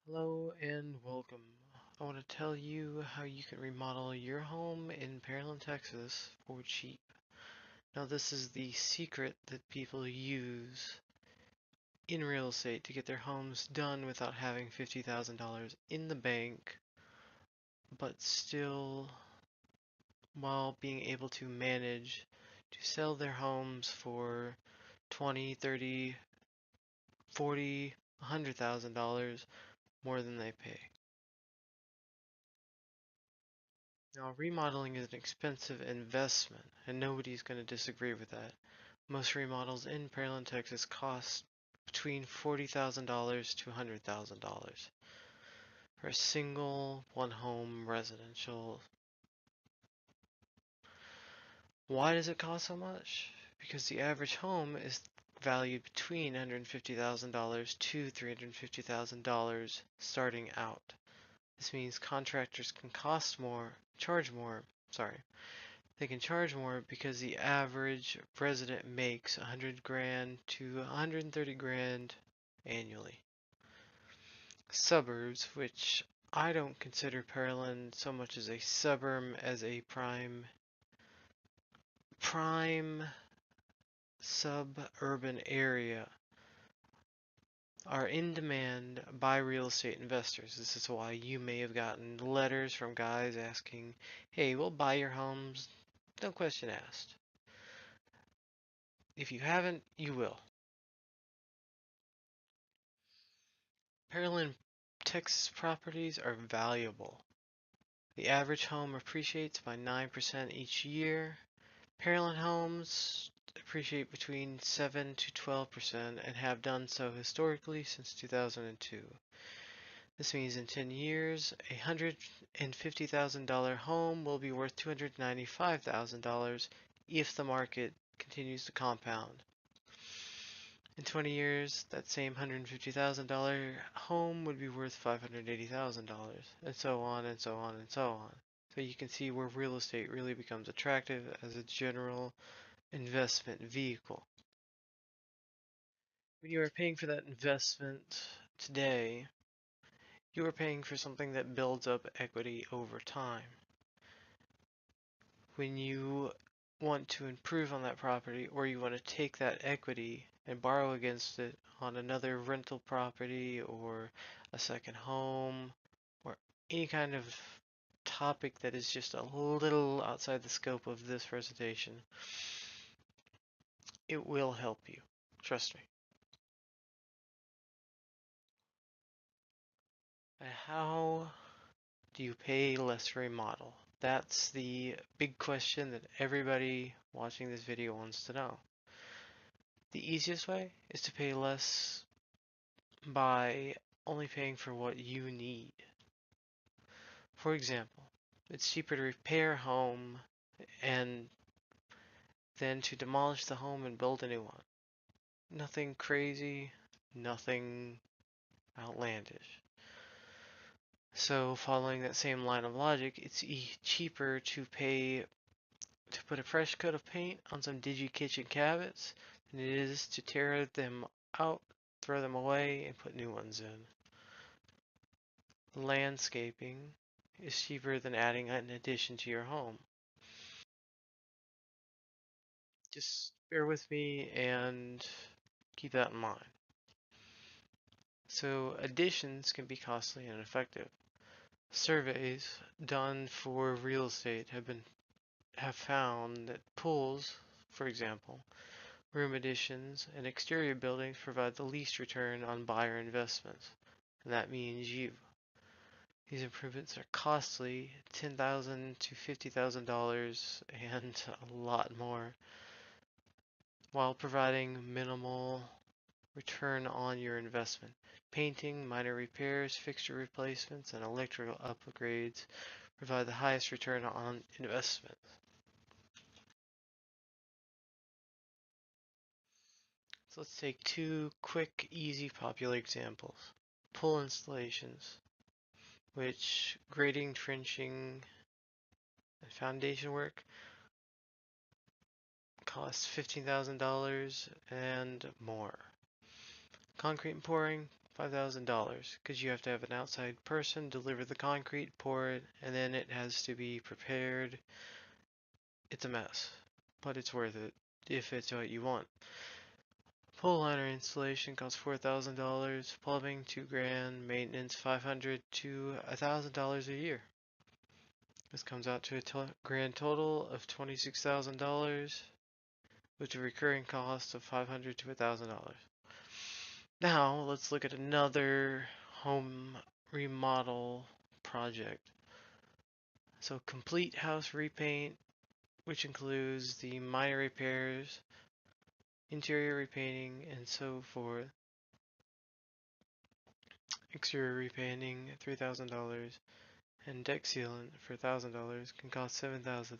Hello and welcome. I want to tell you how you can remodel your home in Pearland, Texas for cheap. Now, this is the secret that people use in real estate to get their homes done without having $50,000 in the bank, but still while being able to manage to sell their homes for 20, 30, 40, $100,000 more than they pay. Now, remodeling is an expensive investment, and nobody's going to disagree with that. Most remodels in Pearland, Texas cost between $40,000 to $100,000 for a single one-home residential. Why does it cost so much? Because the average home is valued between $150,000 to $350,000 starting out. This means contractors can charge more, sorry, they can charge more because the average resident makes 100 grand to 130 grand annually. Suburbs, which I don't consider Pearland so much as a suburb as a prime suburban area, are in demand by real estate investors. This is why you may have gotten letters from guys asking, "Hey, we'll buy your homes, no question asked." If you haven't, you will. Pearland, Texas properties are valuable. The average home appreciates by 9% each year. Pearland homes appreciate between 7 to 12% and have done so historically since 2002. This means in 10 years, a $150,000 home will be worth $295,000 if the market continues to compound. In 20 years, that same $150,000 home would be worth $580,000, and so on and so on and so on. So you can see where real estate really becomes attractive as a general investment vehicle. When you are paying for that investment today, you are paying for something that builds up equity over time. When you want to improve on that property, or you want to take that equity and borrow against it on another rental property or a second home or any kind of topic that is just a little outside the scope of this presentation, it will help you. Trust me. How do you pay less for a model? That's the big question that everybody watching this video wants to know. The easiest way is to pay less by only paying for what you need. For example, it's cheaper to repair a home and than to demolish the home and build a new one. Nothing crazy, nothing outlandish. So following that same line of logic, it's cheaper to pay to put a fresh coat of paint on some dingy kitchen cabinets than it is to tear them out, throw them away, and put new ones in. Landscaping is cheaper than adding an addition to your home. Just bear with me and keep that in mind. So additions can be costly and ineffective. Surveys done for real estate have found that pools, for example, room additions, and exterior buildings provide the least return on buyer investments, and that means you. These improvements are costly, $10,000 to $50,000 and a lot more, while providing minimal return on your investment. Painting, minor repairs, fixture replacements, and electrical upgrades provide the highest return on investment. So let's take two quick, easy, popular examples. Pool installations, which grading, trenching, and foundation work costs $15,000 and more. Concrete pouring, $5,000 because you have to have an outside person deliver the concrete, pour it, and then it has to be prepared. It's a mess, but it's worth it if it's what you want. Pole liner installation costs $4,000, plumbing $2,000, maintenance $500 to $1,000 a year. This comes out to a grand total of $26,000 with a recurring cost of $500 to $1,000. Now let's look at another home remodel project. So complete house repaint, which includes the minor repairs, interior repainting, and so forth. Exterior repainting, $3,000, and deck sealant for $1,000 can cost $7,000.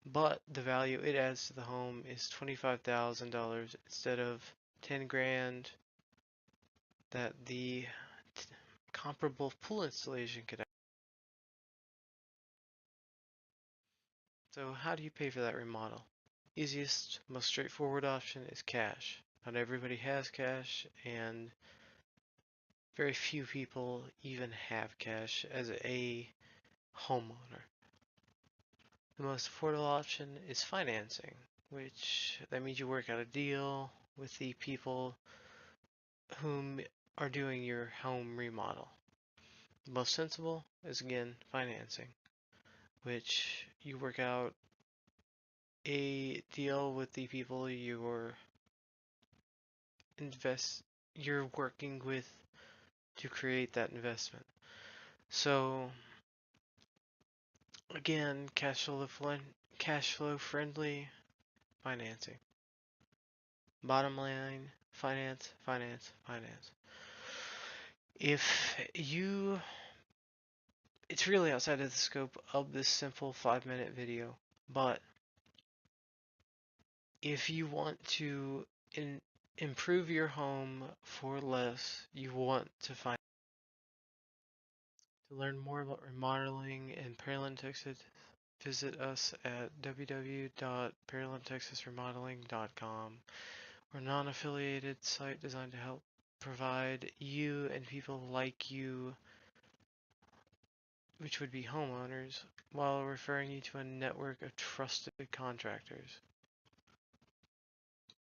But the value it adds to the home is $25,000 instead of 10 grand that the comparable pool installation could add. So how do you pay for that remodel? Easiest, most straightforward option is cash. Not everybody has cash, and very few people even have cash as a homeowner. The most affordable option is financing, which that means you work out a deal with the people whom are doing your home remodel. The most sensible is again financing, which you work out a deal with the people you're working with to create that investment. So again, cash flow friendly financing. Bottom line, finance, finance, finance. If you, it's really outside of the scope of this simple 5-minute video, but if you want to improve your home for less, you want to find. To learn more about remodeling in Pearland, Texas, visit us at www.pearlandtexasremodeling.com. We're a non-affiliated site designed to help provide you and people like you, which would be homeowners, while referring you to a network of trusted contractors.